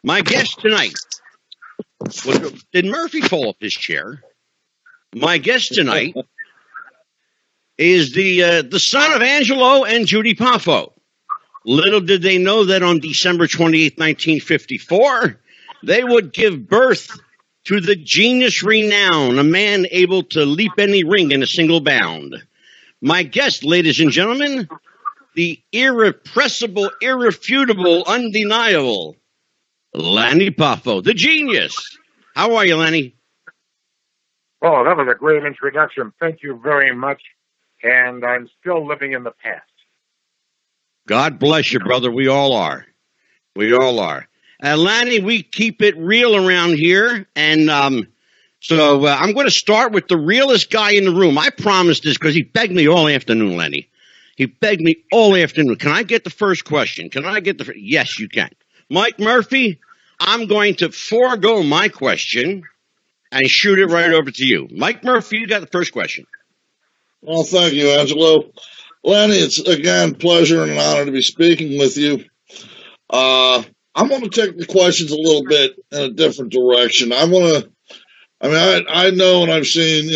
My guest tonight did Murphy fall off his chair? My guest tonight is the son of Angelo and Judy Poffo. Little did they know that on December 28th, 1954, they would give birth to the genius renown, a man able to leap any ring in a single bound. My guest, ladies and gentlemen, the irrepressible, irrefutable, undeniable Lanny Poffo, the genius. How are you, Lanny? Oh, that was a great introduction. Thank you very much. And I'm still living in the past. God bless you, brother. We all are. We all are. Lanny, we keep it real around here. And so I'm going to start with the realest guy in the room. I promised this because he begged me all afternoon, Lanny. He begged me all afternoon. Can I get the first question? Can I get the first? Yes, you can. Mike Murphy, I'm going to forego my question and shoot it right over to you. Mike Murphy, you got the first question. Well, thank you, Angelo. Lanny, it's again pleasure and an honor to be speaking with you. I'm going to take the questions a little bit in a different direction. I know and I've seen,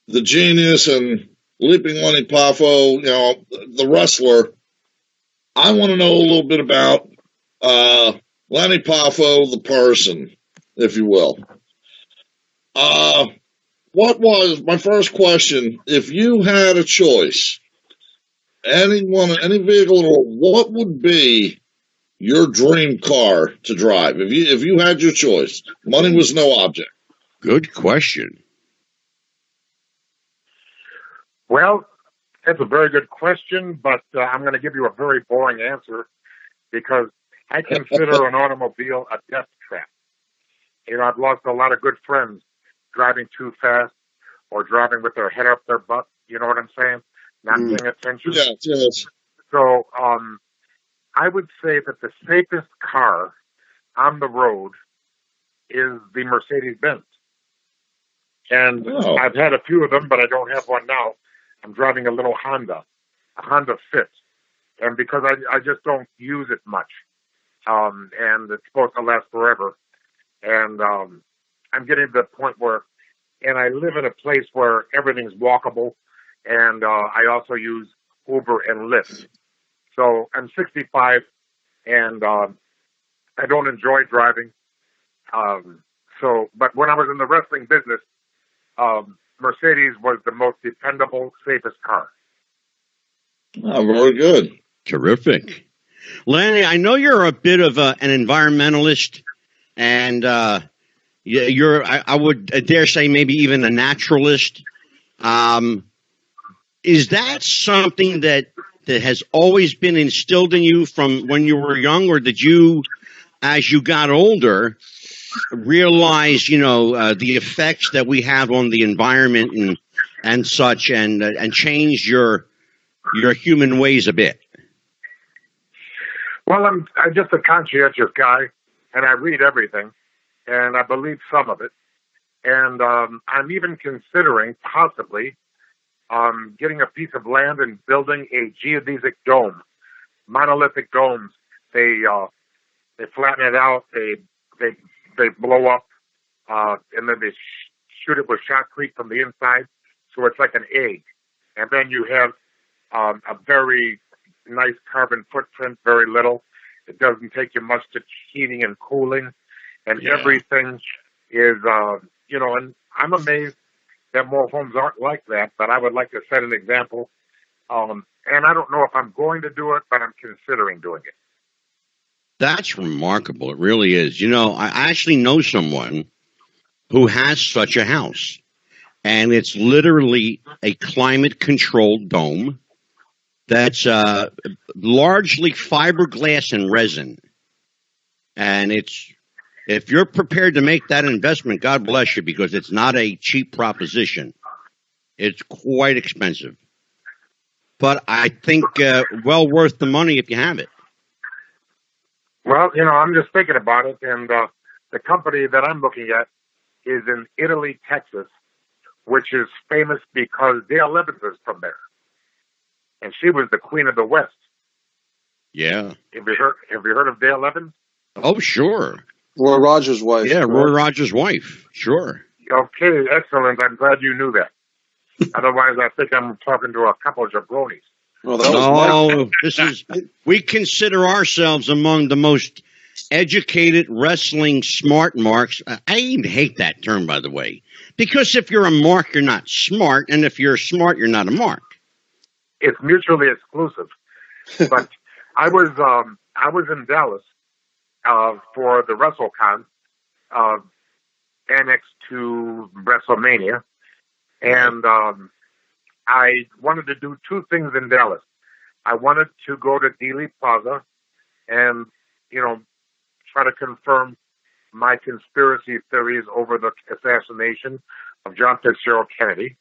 the genius and Leaping Lanny Poffo, the wrestler. I want to know a little bit about Lanny Poffo, the person, if you will. What was my first question? If you had a choice, any vehicle, what would be your dream car to drive? If you had your choice, money was no object. Good question. Well, that's a very good question, but I'm going to give you a very boring answer because I consider an automobile a death trap. I've lost a lot of good friends driving too fast or driving with their head up their butt. You know what I'm saying? Not paying attention. Yes. So I would say that the safest car on the road is the Mercedes-Benz. And I've had a few of them, but I don't have one now. I'm driving a little Honda, a Honda Fit. And because I just don't use it much. And it's supposed to last forever. And I'm getting to the point where, and I live in a place where everything's walkable. And I also use Uber and Lyft. So I'm 65 and I don't enjoy driving. But when I was in the wrestling business, Mercedes was the most dependable, safest car. Oh, very good. Terrific. Lanny, I know you're a bit of an environmentalist, and I would dare say maybe even a naturalist. Is that something that has always been instilled in you from when you were young, or did you, as you got older, realize, the effects that we have on the environment and such, and change your human ways a bit? Well, I'm just a conscientious guy, and I read everything, and I believe some of it. And I'm even considering possibly getting a piece of land and building a geodesic dome, monolithic domes. They flatten it out, they blow up, and then they shoot it with shotcrete from the inside, so it's like an egg. And then you have a very nice carbon footprint, very little. It doesn't take you much to heating and cooling, and everything is, and I'm amazed that more homes aren't like that, but I would like to set an example. And I don't know if I'm going to do it, but I'm considering doing it. That's remarkable. It really is. I actually know someone who has such a house, and it's literally a climate-controlled dome that's largely fiberglass and resin. And if you're prepared to make that investment, God bless you, because it's not a cheap proposition. It's quite expensive. But I think well worth the money if you have it. Well, I'm just thinking about it, and the company that I'm looking at is in Italy, Texas, which is famous because Dale Evans is from there. And she was the Queen of the West. Yeah. Have you heard of Dale Evans? Oh, sure. Roy Rogers' wife. Yeah, correct? Roy Rogers' wife. Sure. Okay, excellent. I'm glad you knew that. Otherwise, I think I'm talking to a couple of jabronis. No, that was Mike. We consider ourselves among the most educated wrestling smart marks. I even hate that term, by the way, because if you're a mark, you're not smart, and if you're smart, you're not a mark. It's mutually exclusive. But I was in Dallas for the WrestleCon annexed to WrestleMania, and I wanted to do two things in Dallas. I wanted to go to Dealey Plaza and, try to confirm my conspiracy theories over the assassination of John Fitzgerald Kennedy.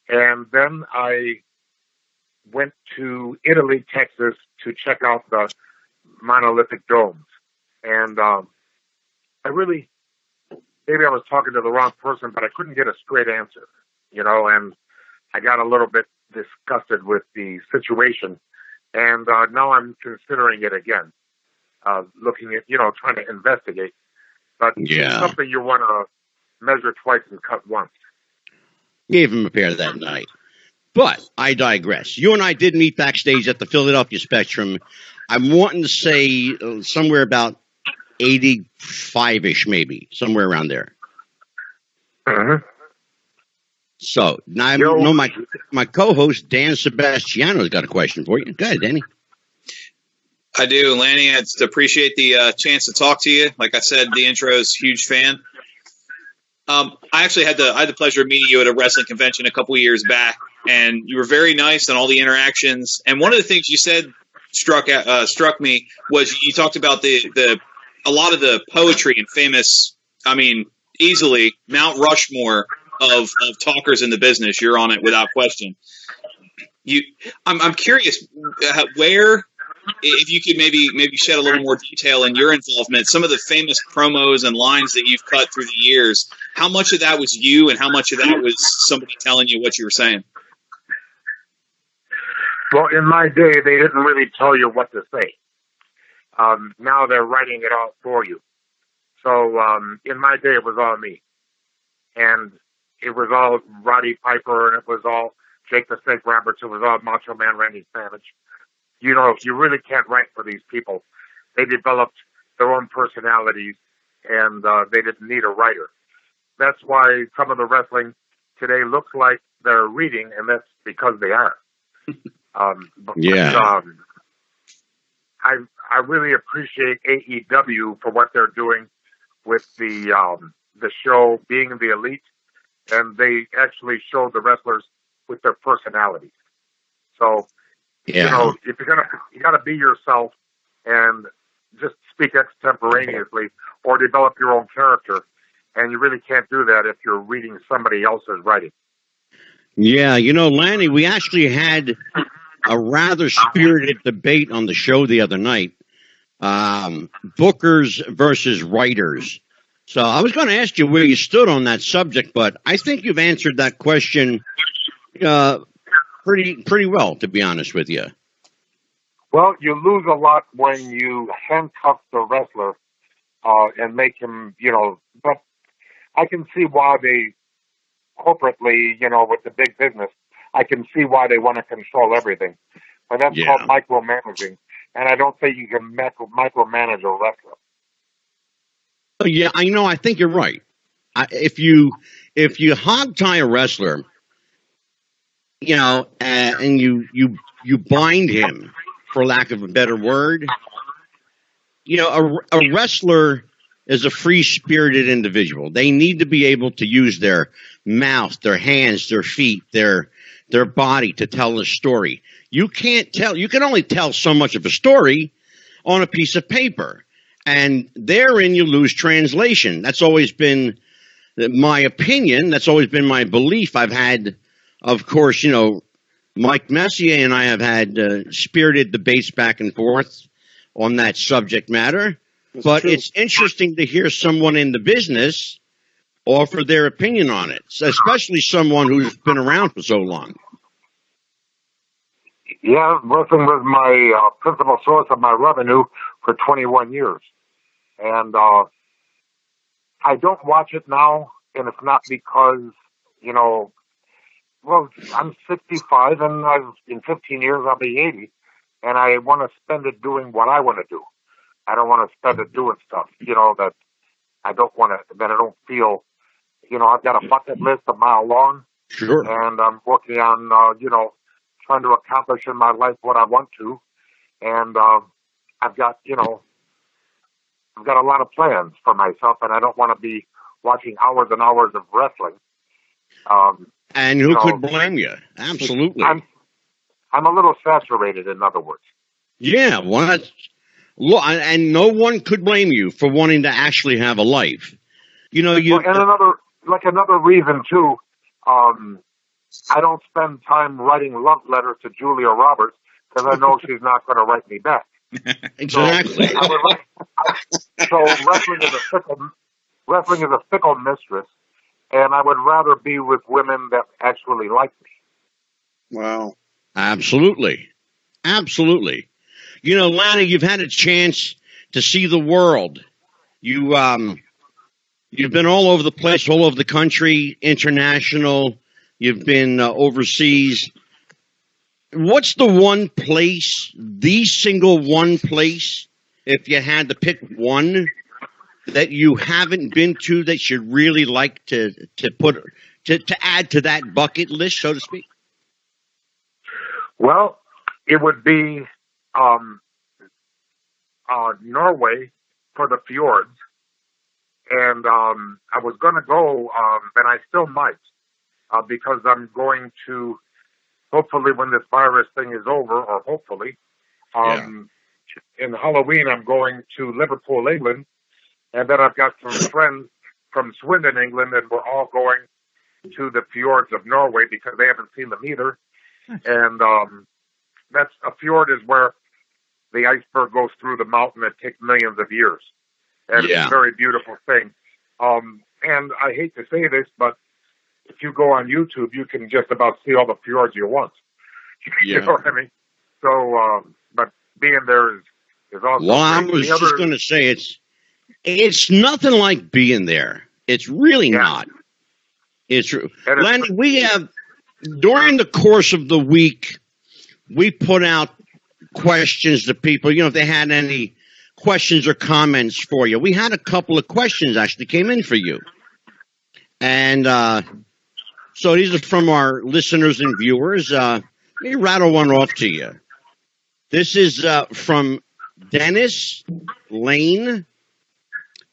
And then I went to Italy, Texas, to check out the monolithic domes. And maybe I was talking to the wrong person, but I couldn't get a straight answer, and I got a little bit disgusted with the situation. And now I'm considering it again, looking at, trying to investigate. But it's something you want to measure twice and cut once. Gave him a pair that night. But I digress. You and I did meet backstage at the Philadelphia Spectrum. I'm wanting to say somewhere about 85-ish, maybe, somewhere around there. Mm-hmm. So now I know my co-host Dan Sebastiano has got a question for you. Go ahead, Danny. I do, Lanny. I just appreciate the chance to talk to you. Like I said, the intro is a huge fan. I actually had the pleasure of meeting you at a wrestling convention a couple of years back, and you were very nice on all the interactions. And one of the things you said struck me was you talked about a lot of the poetry and famous, easily Mount Rushmore of talkers in the business. You're on it without question. I'm curious where, if you could maybe shed a little more detail in your involvement, some of the famous promos and lines that you've cut through the years, how much of that was you and how much of that was somebody telling you what you were saying? Well, in my day, they didn't really tell you what to say. Now they're writing it out for you. So in my day, it was all me. And it was all Roddy Piper, and it was all Jake the Snake Roberts. It was all Macho Man Randy Savage. You really can't write for these people. They developed their own personalities, and they didn't need a writer. That's why some of the wrestling today looks like they're reading, and that's because they are. I really appreciate AEW for what they're doing with the show being the elite, and they actually show the wrestlers with their personalities. So, if you gotta be yourself and just speak extemporaneously or develop your own character, and you really can't do that if you're reading somebody else's writing. Yeah, Lanny, we actually had a rather spirited debate on the show the other night. Bookers versus writers. So I was going to ask you where you stood on that subject, but I think you've answered that question pretty well, to be honest with you. Well, you lose a lot when you handcuff the wrestler and make him, but I can see why they corporately, with the big business, I can see why they want to control everything. But that's called micromanaging. And I don't think you can micromanage a wrestler. Yeah, I think you're right. If you hog tie a wrestler, and you bind him, for lack of a better word, a wrestler is a free-spirited individual. They need to be able to use their mouth, their hands, their feet, their body to tell a story. You can only tell so much of a story on a piece of paper. And therein you lose translation. That's always been my opinion. That's always been my belief. I've had, of course, Mike Messier and I have had spirited debates back and forth on that subject matter. But true. It's interesting to hear someone in the business offer their opinion on it, especially someone who's been around for so long. Yeah, wrestling was my principal source of my revenue for 21 years. And I don't watch it now, and it's not because, well, I'm 65, and in 15 years I'll be 80, and I want to spend it doing what I want to do. I don't want to spend it doing stuff, that I don't want to, that I don't feel, I've got a bucket list a mile long. Sure. And I'm working on, trying to accomplish in my life what I want to. And I've got, I've got a lot of plans for myself, and I don't want to be watching hours and hours of wrestling. And who could blame you? Absolutely. I'm a little saturated, in other words. Yeah, well, and no one could blame you for wanting to actually have a life. And another reason too, I don't spend time writing love letters to Julia Roberts because I know she's not going to write me back. Exactly. So wrestling is a fickle mistress, and I would rather be with women that actually like me. Wow. Absolutely. Absolutely. Lanny, you've had a chance to see the world. You've been all over the place, all over the country, international. You've been overseas. What's the one place, the single one place, if you had to pick one, that you haven't been to that you'd really like to add to that bucket list, so to speak? Well, it would be Norway for the fjords. And I was going to go, and I still might, because I'm going to, hopefully when this virus thing is over, or hopefully, in Halloween I'm going to Liverpool, England, and then I've got some friends from Swindon, England, and we're all going to the fjords of Norway because they haven't seen them either. And that's a fjord is where the iceberg goes through the mountain. It takes millions of years. And it's a very beautiful thing. And I hate to say this, but if you go on YouTube, you can just about see all the fjords you want. You know what I mean? So, but being there is awesome. Well, I was just going to say it's nothing like being there. It's really not. It's true. Lanny, we have, during the course of the week, we put out questions to people, if they had any questions or comments for you. We had a couple of questions actually came in for you. And so these are from our listeners and viewers. Let me rattle one off to you. This is from Dennis Lane.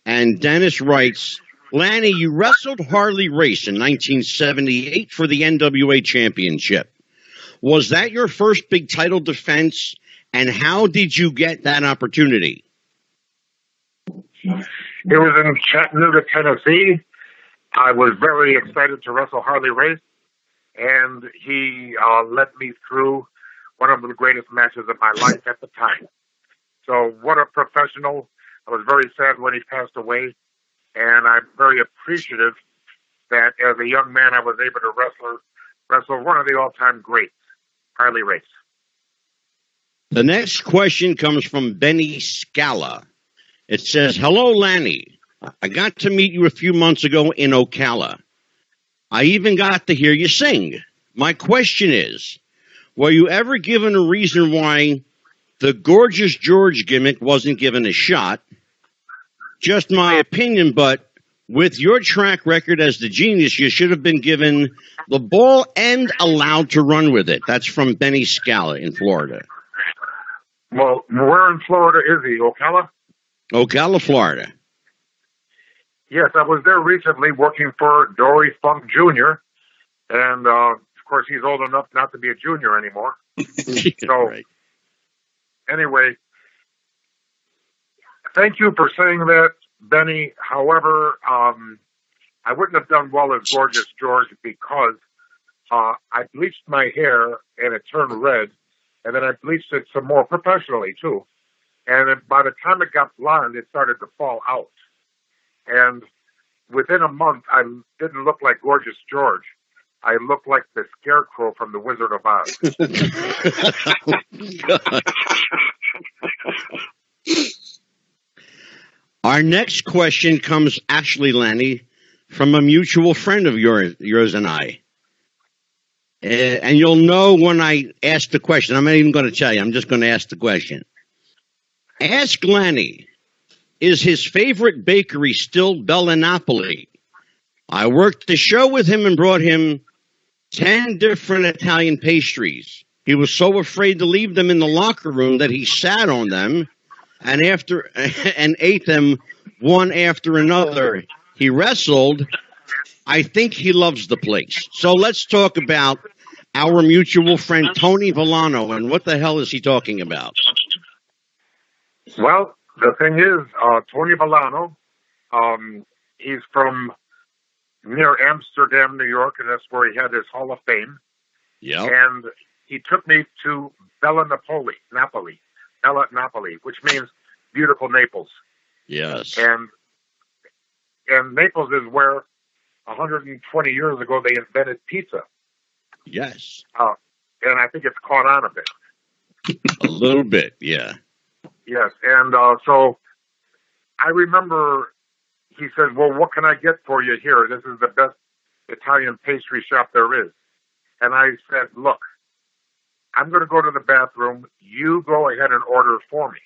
And Dennis writes, Lanny, you wrestled Harley Race in 1978 for the NWA Championship. Was that your first big title defense? And how did you get that opportunity? It was in Chattanooga, Tennessee. I was very excited to wrestle Harley Race, and he led me through one of the greatest matches of my life at the time. So what a professional. I was very sad when he passed away, and I'm very appreciative that as a young man I was able to wrestle one of the all-time greats, Harley Race. The next question comes from Benny Scala. It says, hello, Lanny. I got to meet you a few months ago in Ocala. I even got to hear you sing. My question is, were you ever given a reason why the Gorgeous George gimmick wasn't given a shot? Just my opinion, but with your track record as the genius, you should have been given the ball and allowed to run with it. That's from Benny Scala in Florida. Well, where in Florida is he? Ocala? Ocala, Florida. Yes, I was there recently working for Dory Funk Jr., and of course he's old enough not to be a junior anymore. So, right. Anyway, thank you for saying that, Benny. However, I wouldn't have done well as Gorgeous George because I bleached my hair and it turned red, and then I bleached it some more professionally too. And by the time it got blonde, it started to fall out. And within a month, I didn't look like Gorgeous George. I looked like the Scarecrow from The Wizard of Oz. Our next question comes actually, Lanny, from a mutual friend of yours and I. And you'll know when I ask the question. I'm not even going to tell you. I'm just going to ask the question. Ask Lanny, is his favorite bakery still Bella Napoli? I worked the show with him and brought him 10 different Italian pastries. He was so afraid to leave them in the locker room that he sat on them and ate them one after another. He wrestled. I think he loves the place. So let's talk about our mutual friend Tony Villano, and what the hell is he talking about? Well, the thing is, Tony Villano, he's from near Amsterdam, New York, and that's where he had his Hall of Fame. Yeah. And he took me to Bella Napoli, which means beautiful Naples. Yes. And Naples is where 120 years ago they invented pizza. Yes. And I think it's caught on a bit. A little bit, yeah. Yes. And so I remember he said, well, what can I get for you here? This is the best Italian pastry shop there is. And I said, look, I'm going to go to the bathroom. You go ahead and order for me.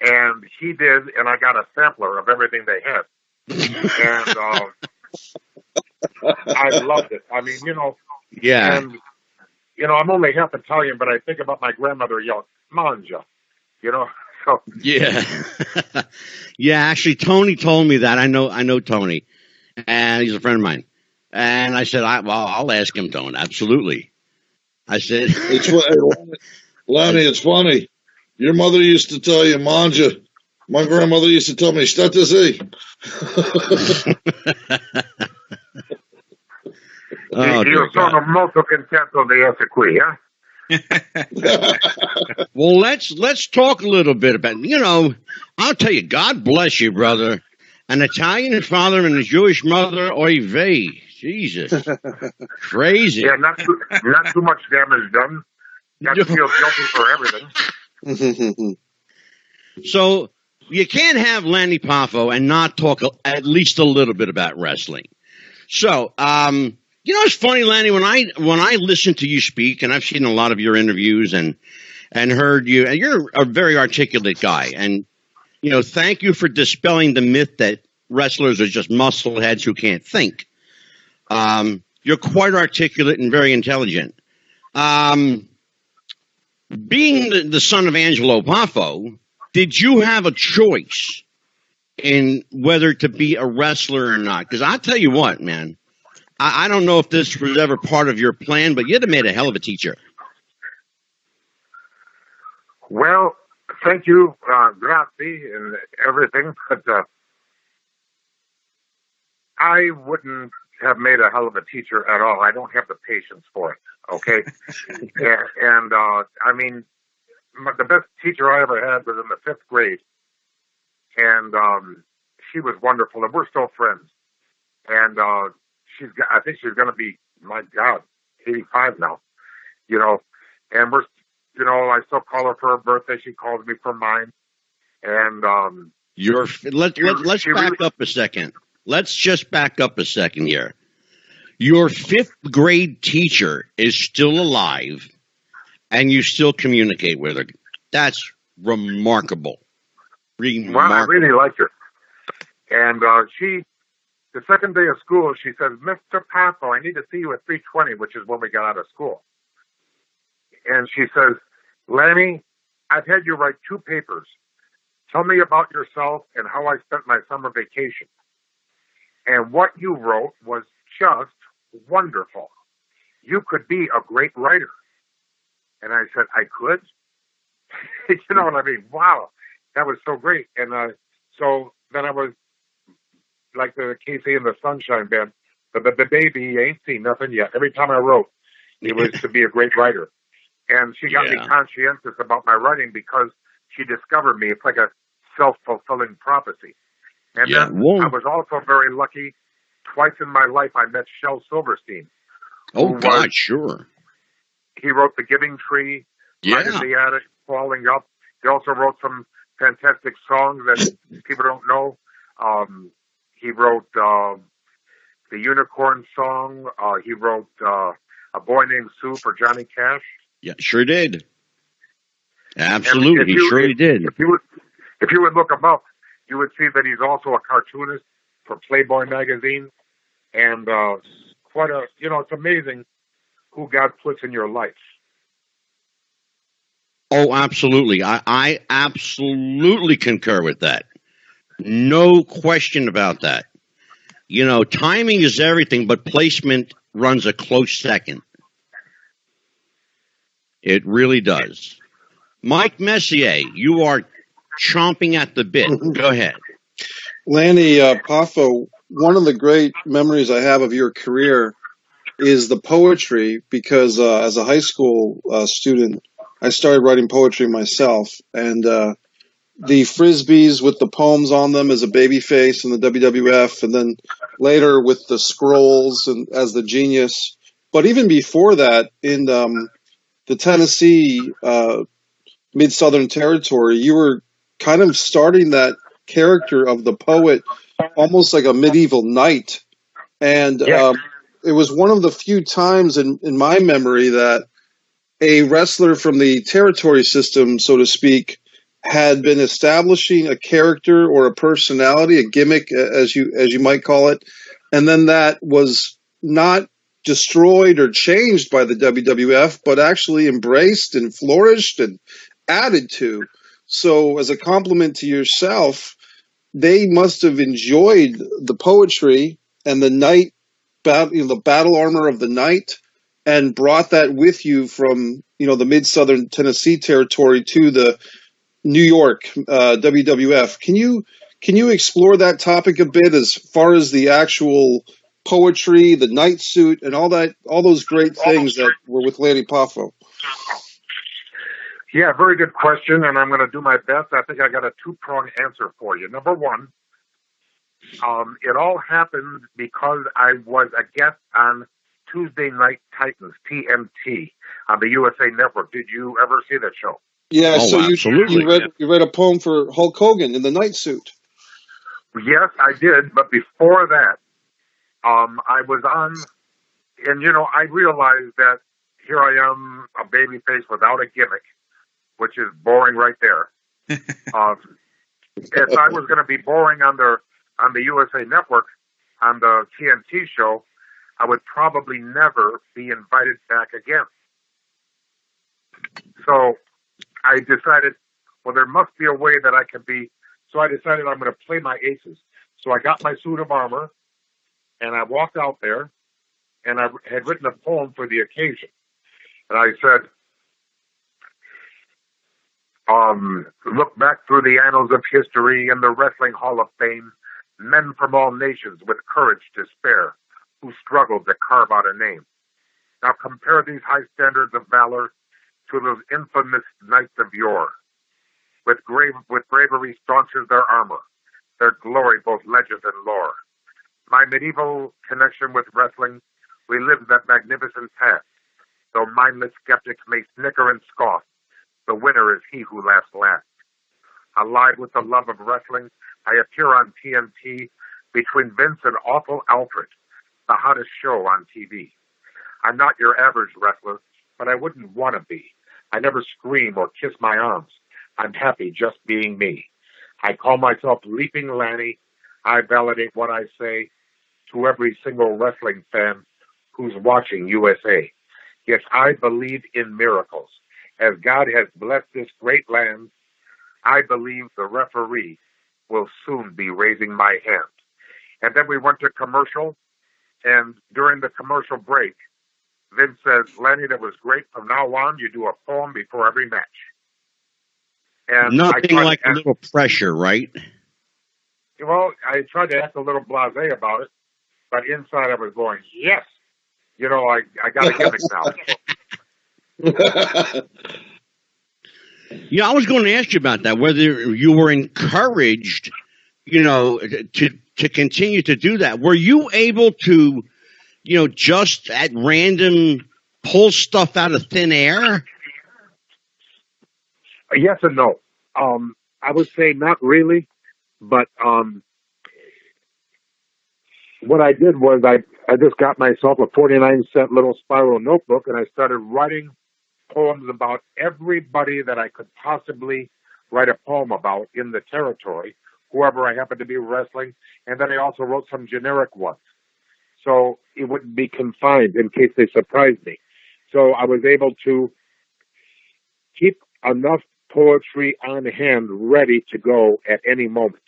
And he did, and I got a sampler of everything they had. And I loved it. I mean, Yeah. And, I'm only half Italian, but I think about my grandmother yelling, "Mangia," so. Yeah. Yeah, actually, Tony told me that. I know Tony, and he's a friend of mine. And I said, I'll ask him, Tony. Absolutely. I said, Lanny, it's funny. Your mother used to tell you, "Manja." My grandmother used to tell me, "State Z." Io sono molto contento di essere qui, Well, let's talk a little bit about, I'll tell you, God bless you, brother. An Italian father and a Jewish mother, oy vey. Jesus. Crazy. Yeah, not too much damage done. Got to feel guilty for everything. So you can't have Lanny Poffo and not talk at least a little bit about wrestling. So, it's funny, Lanny, when I listen to you speak, and I've seen a lot of your interviews and heard you, and you're a very articulate guy. And, thank you for dispelling the myth that wrestlers are just muscle heads who can't think. You're quite articulate and very intelligent. Being the son of Angelo Poffo, did you have a choice in whether to be a wrestler or not? Because I'll tell you what, man, I don't know if this was ever part of your plan, but you'd have made a hell of a teacher. Well, thank you, grazie, and everything, but I wouldn't have made a hell of a teacher at all. I don't have the patience for it, okay? And I mean, the best teacher I ever had was in the 5th grade, and she was wonderful, and we're still friends. And I think she's going to be, my God, 85 now, and we're, I still call her for her birthday. She calls me for mine. And let's back up a second. Let's just back up a second here. Your 5th grade teacher is still alive, and you still communicate with her. That's remarkable. Well, I really liked her. And the second day of school, she says, "Mr. Poffo, I need to see you at 3:20, which is when we got out of school." And she says, "Lanny, I've had you write 2 papers. Tell me about yourself and how I spent my summer vacation." And what you wrote was just wonderful. You could be a great writer. And I said, "I could?" You know what I mean? Wow, that was so great. And so then I was like the Casey and the Sunshine Band. The baby ain't seen nothing yet. Every time I wrote, it was to be a great writer. And she got me conscientious about my writing because she discovered me. It's like a self-fulfilling prophecy. And then I was also very lucky. Twice in my life, I met Shel Silverstein. Oh, God, sure. He wrote The Giving Tree, Light in the Attic, Falling Up. He also wrote some fantastic songs that people don't know. He wrote the Unicorn song. He wrote A Boy Named Sue for Johnny Cash. Yeah, sure did. Absolutely, he surely did. If you would look him up, you would see that he's also a cartoonist for Playboy magazine. And it's amazing who God puts in your life. Oh, absolutely. I absolutely concur with that. No question about that. Timing is everything, but placement runs a close second. It really does. Mike Messier, you are chomping at the bit. Go ahead. Lanny Poffo, one of the great memories I have of your career is the poetry, because as a high school student, I started writing poetry myself, and the Frisbees with the poems on them as a babyface in the WWF, and then later with the scrolls and as the genius. But even before that, in the Tennessee Mid-Southern Territory, you were kind of starting that character of the poet, almost like a medieval knight. And it was one of the few times in my memory that a wrestler from the territory system, so to speak, had been establishing a character or a personality, a gimmick, as you might call it, and then that was not destroyed or changed by the WWF, but actually embraced and flourished and added to. So as a compliment to yourself, they must have enjoyed the poetry and the knight battle, the battle armor of the knight, and brought that with you from the mid-southern Tennessee territory to the New York WWF. Can you explore that topic a bit as far as the actual poetry, the knight suit, and all those great things that were with Lanny Poffo? Yeah, very good question, and I'm going to do my best. I think I got a two-pronged answer for you. Number one, it all happened because I was a guest on Tuesday Night Titans, TNT, on the USA Network. Did you ever see that show? Yeah, oh, so absolutely. you read a poem for Hulk Hogan in the night suit. Yes, I did, but before that, I was on, and I realized that here I am, a baby face without a gimmick, which is boring right there. If I was going to be boring on the USA Network, on the TNT show, I would probably never be invited back again. So I decided, well, there must be a way that I can be. So I decided I'm going to play my aces. So I got my suit of armor, and I walked out there, and I had written a poem for the occasion. And I said, look back through the annals of history and the Wrestling Hall of Fame, men from all nations with courage to spare, who struggled to carve out a name. Now compare these high standards of valor to those infamous knights of yore. With bravery staunches their armor, their glory both legend and lore. My medieval connection with wrestling relives that magnificent past. Though mindless skeptics may snicker and scoff, the winner is he who laughs last. Alive with the love of wrestling, I appear on TNT between Vince and Awful Alfred, the hottest show on TV. I'm not your average wrestler, but I wouldn't want to be. I never scream or kiss my arms. I'm happy just being me. I call myself Leaping Lanny. I validate what I say to every single wrestling fan who's watching USA. Yes, I believe in miracles. As God has blessed this great land, I believe the referee will soon be raising my hand. And then we went to commercial, and during the commercial break, Vince says, Lanny, that was great. From now on, you do a poem before every match. And nothing like a little pressure, right? Well, I tried to act a little blasé about it, but inside I was going, yes. I got a gimmick now. Yeah, I was going to ask you about that, whether you were encouraged, to continue to do that. Were you able to, just at random pull stuff out of thin air? Yes and no. I would say not really, but what I did was I just got myself a 49-cent little spiral notebook, and I started writing poems about everybody that I could possibly write a poem about in the territory, whoever I happened to be wrestling. And then I also wrote some generic ones, so it wouldn't be confined in case they surprised me. So I was able to keep enough poetry on hand ready to go at any moment.